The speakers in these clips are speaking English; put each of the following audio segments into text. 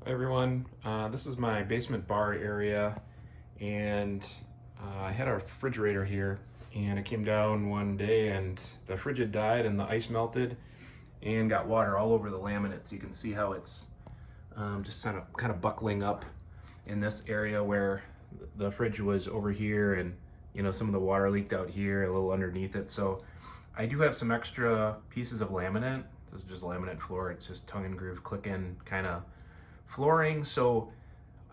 Hi everyone, this is my basement bar area, and I had a refrigerator here, and it came down one day and the fridge had died and the ice melted and got water all over the laminate. So you can see how it's just kind of buckling up in this area where the fridge was over here, and some of the water leaked out here a little underneath it. So I do have some extra pieces of laminate. This is just laminate floor. It's just tongue and groove click-in kind of flooring. So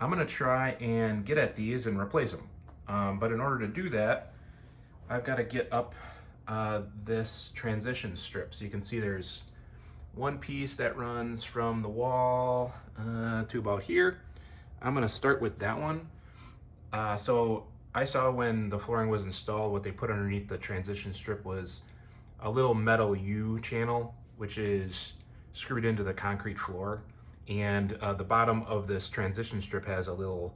I'm gonna try and get at these and replace them. But in order to do that, I've got to get up this transition strip. So you can see there's one piece that runs from the wall to about here. I'm gonna start with that one. So I saw when the flooring was installed, what they put underneath the transition strip was a little metal U channel, which is screwed into the concrete floor. And the bottom of this transition strip has a little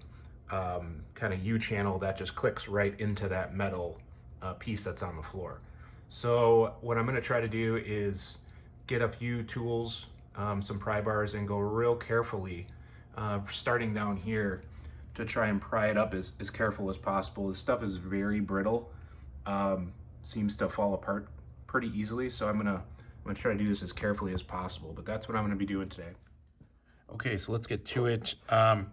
kind of U channel that just clicks right into that metal piece that's on the floor. So what I'm going to try to do is get a few tools, some pry bars, and go real carefully, starting down here, to try and pry it up as careful as possible. This stuff is very brittle, seems to fall apart pretty easily, so I'm gonna try to do this as carefully as possible, but that's what I'm gonna be doing today. Okay, so let's get to it. I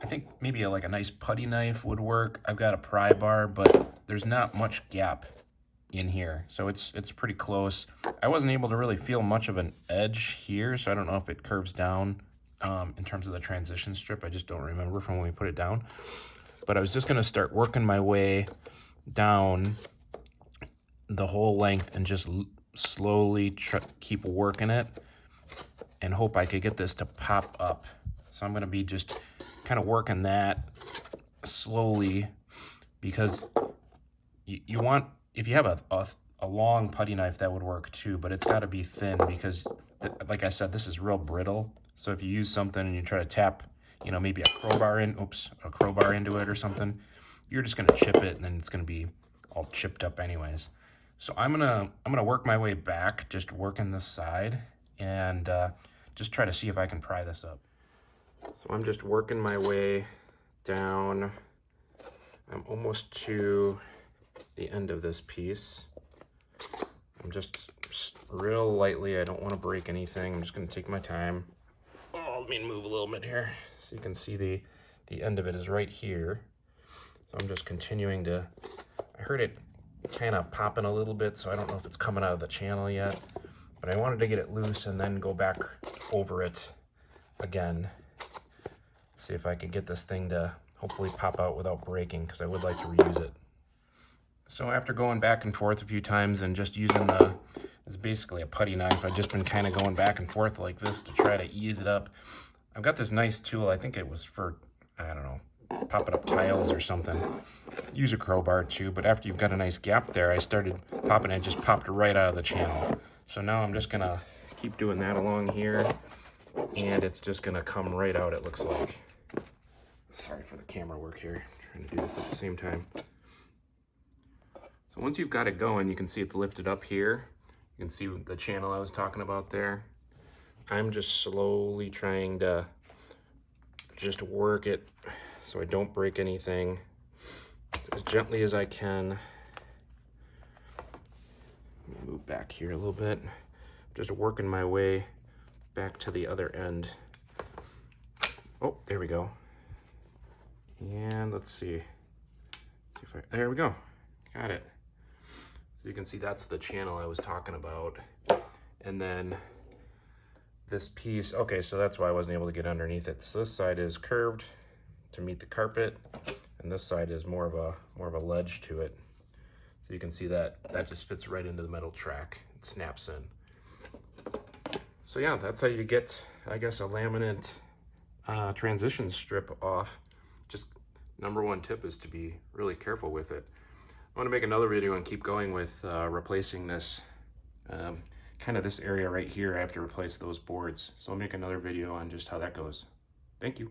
think maybe like a nice putty knife would work. I've got a pry bar, but there's not much gap in here, so it's pretty close. I wasn't able to really feel much of an edge here, so I don't know if it curves down in terms of the transition strip. I just don't remember from when we put it down. But I was just gonna start working my way down the whole length and just slowly keep working it and hope I could get this to pop up. So I'm gonna be just kind of working that slowly, because you want, if you have a long putty knife, that would work too, but it's gotta be thin, because like I said, this is real brittle. So if you use something and you try to tap, maybe a crowbar into it or something, you're just gonna chip it, and then it's gonna be all chipped up anyways. So I'm gonna work my way back, just working this side, and just try to see if I can pry this up. So I'm just working my way down. I'm almost to the end of this piece. I'm just real lightly, I don't want to break anything. I'm just going to take my time. Oh, let me move a little bit here so you can see the end of it is right here. So I'm just continuing to, I heard it kind of popping a little bit, so I don't know if it's coming out of the channel yet, but I wanted to get it loose and then go back over it again. See if I could get this thing to hopefully pop out without breaking, because I would like to reuse it. So after going back and forth a few times and just using it's basically a putty knife, I've just been kind of going back and forth like this to try to ease it up. I've got this nice tool, I think it was for, I don't know, popping up tiles or something. Use a crowbar too, but after you've got a nice gap there, I started popping it, just popped right out of the channel. So now I'm just gonna keep doing that along here, and it's just gonna come right out, it looks like. Sorry for the camera work here, I'm trying to do this at the same time. So once you've got it going, you can see it's lifted up here. You can see the channel I was talking about there. I'm just slowly trying to just work it so I don't break anything, as gently as I can. Let me move back here a little bit. Just working my way back to the other end. Oh, there we go. And let's see if there we go. Got it. So you can see that's the channel I was talking about. And then this piece, okay, so that's why I wasn't able to get underneath it. So this side is curved to meet the carpet, and this side is more of a ledge to it. So you can see that just fits right into the metal track. It snaps in. So yeah, that's how you get, I guess, a laminate transition strip off. Just number one tip is to be really careful with it. I want to make another video and keep going with replacing this, kind of this area right here. I have to replace those boards. So I'll make another video on just how that goes. Thank you.